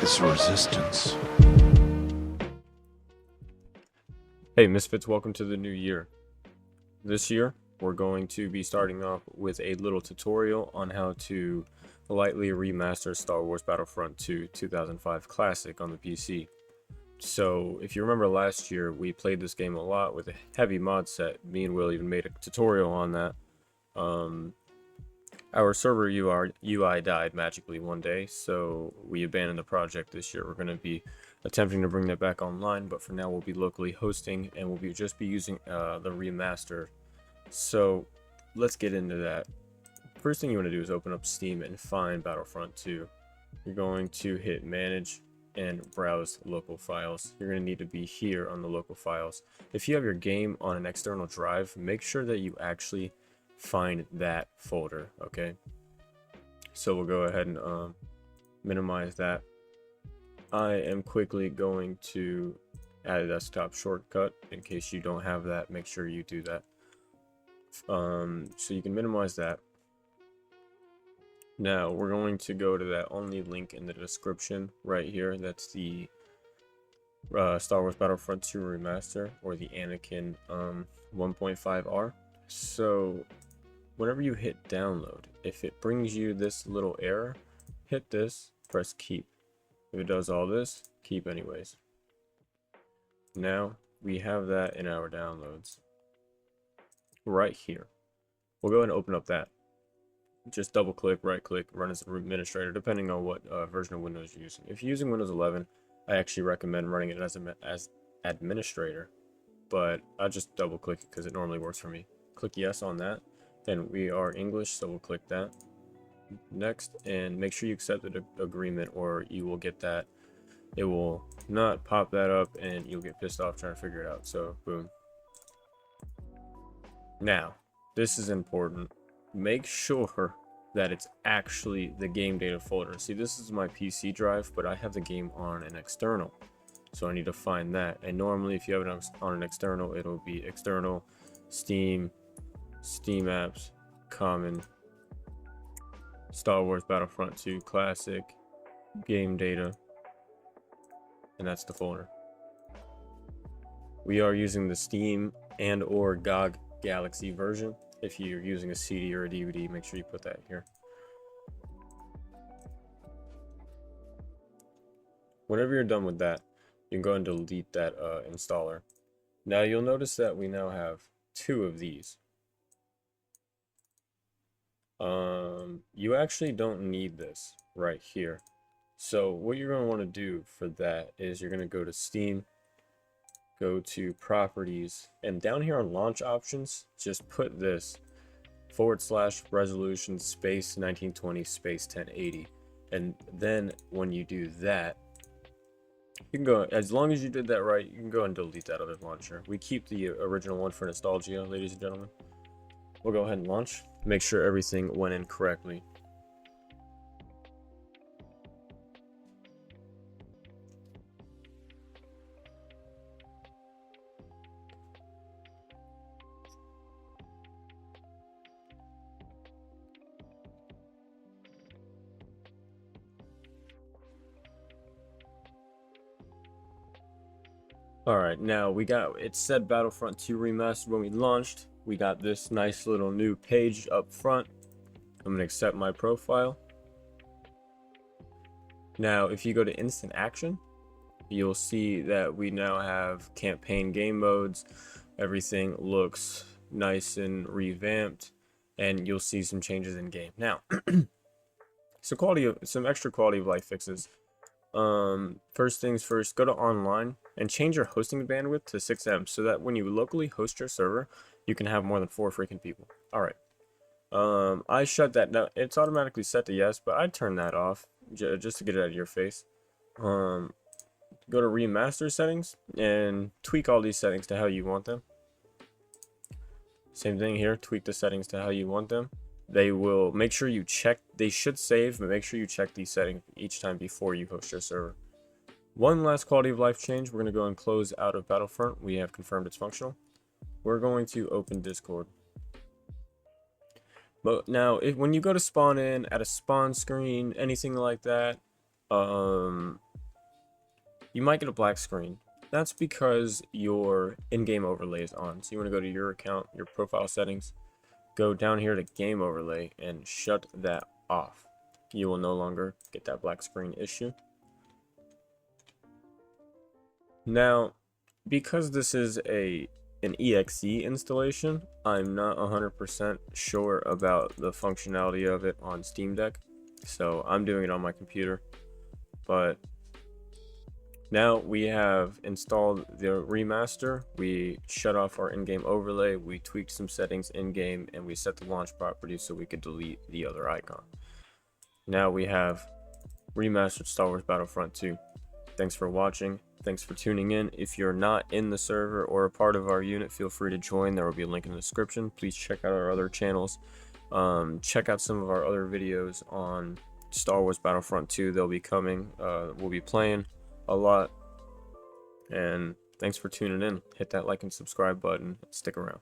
It's resistance. Hey Misfits, welcome to the new year. This year, we're going to be starting off with a little tutorial on how to lightly remaster Star Wars Battlefront 2 2005 Classic on the PC. So, if you remember last year, we played this game a lot with a heavy mod set. Me and Will even made a tutorial on that. Our server UI died magically one day, so we abandoned the project this year. We're going to be attempting to bring that back online, but for now we'll be locally hosting and we'll just be using the remaster. So let's get into that. First thing you want to do is open up Steam and find Battlefront 2. You're going to hit manage and browse local files. You're going to need to be here on the local files. If you have your game on an external drive, make sure that you actually find that folder. Okay, so we'll go ahead and minimize that. I am quickly going to add a desktop shortcut. In case you don't have that, make sure you do that. So you can minimize that. Now we're going to go to that only link in the description right here. That's the Star Wars Battlefront 2 Remaster, or the Anakin 1.5R. So whenever you hit download, if it brings you this little error, hit this, press keep. If it does all this, keep anyways. Now we have that in our downloads right here. We'll go ahead and open up that. Just double click, right click, run as an administrator, depending on what version of Windows you're using. If you're using Windows 11, I actually recommend running it as administrator, but I just double click it because it normally works for me. Click yes on that. Then we are English, so we'll click that. Next, and make sure you accept the agreement, or you will get that. It will not pop that up and you'll get pissed off trying to figure it out. So boom. Now this is important. Make sure that it's actually the game data folder. See, this is my PC drive, but I have the game on an external, so I need to find that. And normally if you have it on an external, it'll be external, Steam apps, common, Star Wars Battlefront 2 Classic, game data, and that's the folder. We are using the Steam and or GOG Galaxy version. If you're using a CD or a DVD, make sure you put that here. Whenever you're done with that, you can go and delete that installer. Now you'll notice that we now have two of these. You actually don't need this right here. So what you're going to want to do for that is you're going to go to Steam, go to properties, and down here on launch options, just put this /resolution space 1920 space 1080. And then when you do that, you can go, as long as you did that right, you can go and delete that other launcher. We keep the original one for nostalgia, ladies and gentlemen. We'll go ahead and launch. Make sure everything went in correctly. Alright, now we got, it said Battlefront 2 Remastered when we launched. We got this nice little new page up front. I'm going to accept my profile. Now, if you go to Instant Action, you'll see that we now have campaign game modes. Everything looks nice and revamped, and you'll see some changes in game. Now, some extra quality of life fixes. First things first, go to online and change your hosting bandwidth to 6M so that when you locally host your server, you can have more than 4 freaking people. Alright. I shut that down. It's automatically set to yes, but I'd turn that off just to get it out of your face. Go to remaster settings and tweak all these settings to how you want them. Same thing here, tweak the settings to how you want them. They will make sure you check, they should save, but make sure you check these settings each time before you host your server. One last quality of life change, we're going to go and close out of Battlefront. We have confirmed it's functional. We're going to open Discord. But now, when you go to spawn in at a spawn screen, anything like that, you might get a black screen. That's because your in-game overlay is on. So you want to go to your account, your profile settings, go down here to game overlay and shut that off. You will no longer get that black screen issue. Now, because this is an EXE installation, I'm not 100% sure about the functionality of it on Steam Deck, so I'm doing it on my computer. But now we have installed the remaster, we shut off our in-game overlay, we tweaked some settings in-game, and we set the launch properties so we could delete the other icon. Now we have remastered Star Wars Battlefront 2. Thanks for watching. Thanks for tuning in. If you're not in the server or a part of our unit, feel free to join. There will be a link in the description. Please check out our other channels. Check out some of our other videos on Star Wars Battlefront 2. They'll be coming. We'll be playing a lot. And thanks for tuning in. Hit that like and subscribe button. Stick around.